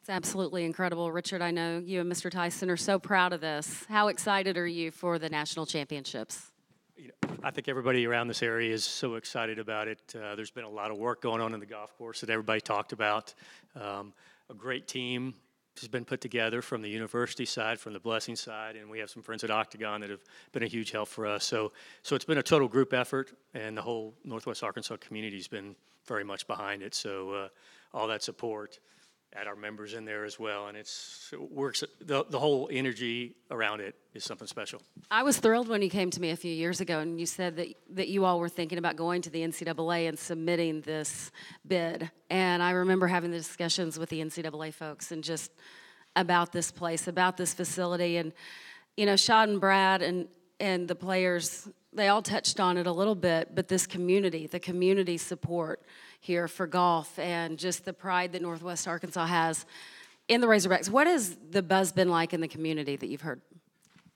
It's absolutely incredible. Richard, I know you and Mr. Tyson are so proud of this. How excited are you for the national championships? I think everybody around this area is so excited about it. There's been a lot of work going on in the golf course that everybody talked about. A great team has been put together from the university side, from the Blessing side, and we have some friends at Octagon that have been a huge help for us. So it's been a total group effort, and the whole Northwest Arkansas community has been very much behind it. So all that support, add our members in there as well, and it works. The whole energy around it is something special. I was thrilled when you came to me a few years ago and you said that you all were thinking about going to the NCAA and submitting this bid. And I remember having the discussions with the NCAA folks and just about this place, about this facility. And, you know, Shad and Brad and the players, they all touched on it a little bit, but this community, the community support here for golf and just the pride that Northwest Arkansas has in the Razorbacks. What has the buzz been like in the community that you've heard?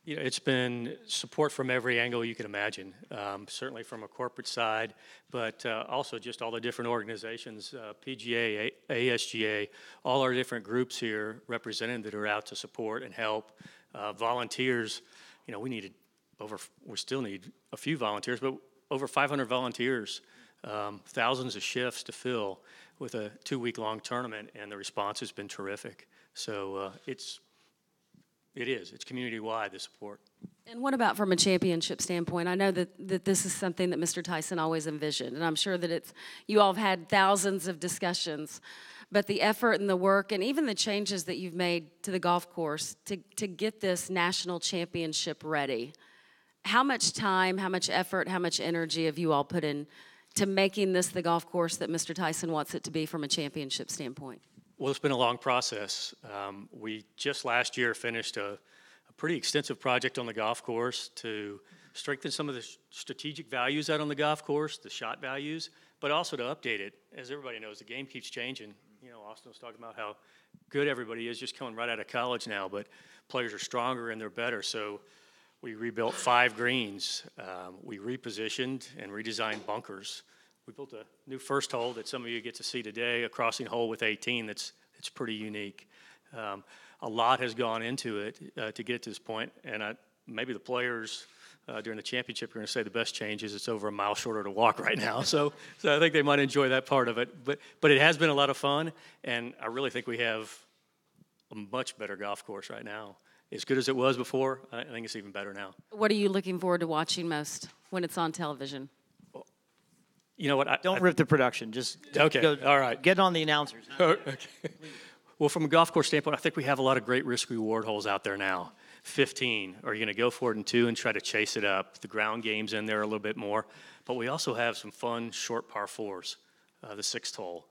You know, it's been support from every angle you can imagine, certainly from a corporate side, but also just all the different organizations, PGA, ASGA, all our different groups here represented that are out to support and help. Volunteers, you know, we still need a few volunteers, but over 500 volunteers, thousands of shifts to fill with a 2-week-long tournament, and the response has been terrific. So it's community-wide, the support. And what about from a championship standpoint? I know that this is something that Mr. Tyson always envisioned, and I'm sure that you all have had thousands of discussions, but the effort and the work and even the changes that you've made to the golf course to get this national championship ready, how much time, how much effort, how much energy have you all put in to making this the golf course that Mr. Tyson wants it to be from a championship standpoint? Well, it's been a long process. We just last year finished a pretty extensive project on the golf course to strengthen some of the strategic values out on the golf course, the shot values, but also to update it. As everybody knows, the game keeps changing. You know, Austin was talking about how good everybody is just coming right out of college now, but players are stronger and they're better. So we rebuilt 5 greens. We repositioned and redesigned bunkers. We built a new first hole that some of you get to see today, a crossing hole with 18 it's pretty unique. A lot has gone into it to get to this point, and maybe the players during the championship are going to say the best change is it's over a mile shorter to walk right now. So I think they might enjoy that part of it. But it has been a lot of fun, and I really think we have a much better golf course right now. As good as it was before, I think it's even better now. What are you looking forward to watching most when it's on television? You know what? Don't rip the production. Just okay. All right. Get on the announcers. Okay. Well, from a golf course standpoint, I think we have a lot of great risk-reward holes out there now. 15. Are you going to go for it in 2 and try to chase it up? The ground game's in there a little bit more. But we also have some fun short par 4s. The 6th hole,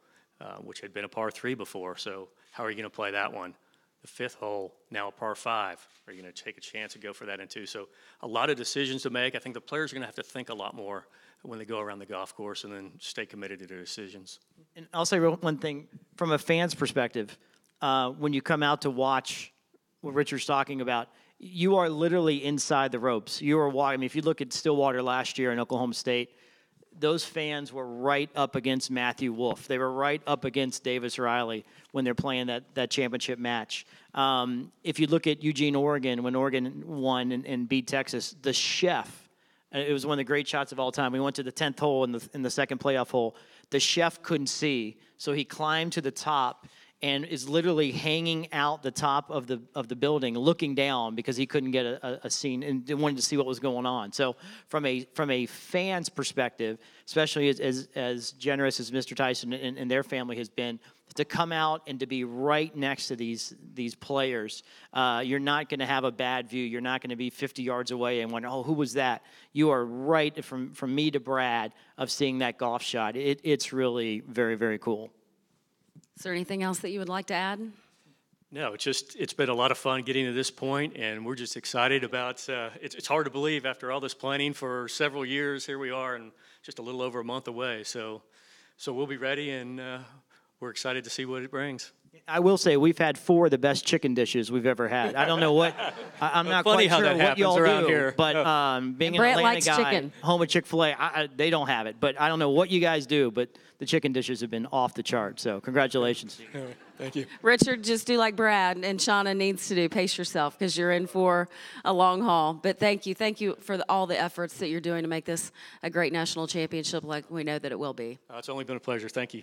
which had been a par 3 before. So how are you going to play that one? The 5th hole, now a par 5. Are you going to take a chance and go for that in 2? So a lot of decisions to make. I think the players are going to have to think a lot more when they go around the golf course and then stay committed to their decisions. And I'll say one thing from a fan's perspective. When you come out to watch what Richard's talking about, you are literally inside the ropes. You are walking. I mean, if you look at Stillwater last year in Oklahoma State, those fans were right up against Matthew Wolff. They were right up against Davis Riley when they're playing that championship match. If you look at Eugene, Oregon, when Oregon won and beat Texas, the chef, it was one of the great shots of all time. We went to the 10th hole in the second playoff hole. The chef couldn't see, so he climbed to the top and is literally hanging out the top of the building, looking down because he couldn't get a scene and wanted to see what was going on. So from a fan's perspective, especially as generous as Mr. Tyson and their family has been, to come out and to be right next to these players, you're not going to have a bad view. You're not going to be 50 yards away and wonder, oh, who was that? You are right from me to Brad of seeing that golf shot. It's really very, very cool. Is there anything else that you would like to add? No, it's been a lot of fun getting to this point, and we're just excited about it's hard to believe after all this planning for several years, here we are and just a little over a month away. So we'll be ready, and we're excited to see what it brings. I will say we've had 4 of the best chicken dishes we've ever had. I don't know what I'm not funny quite how sure that what happens y'all around do, here. but being an Brett Atlanta likes guy, chicken. home of Chick-fil-A, they don't have it. But I don't know what you guys do, but the chicken dishes have been off the chart. So congratulations. All right, thank you. Richard, just do like Brad and Shauna needs to do. Pace yourself because you're in for a long haul. But thank you for all the efforts that you're doing to make this a great national championship like we know that it will be. It's only been a pleasure. Thank you.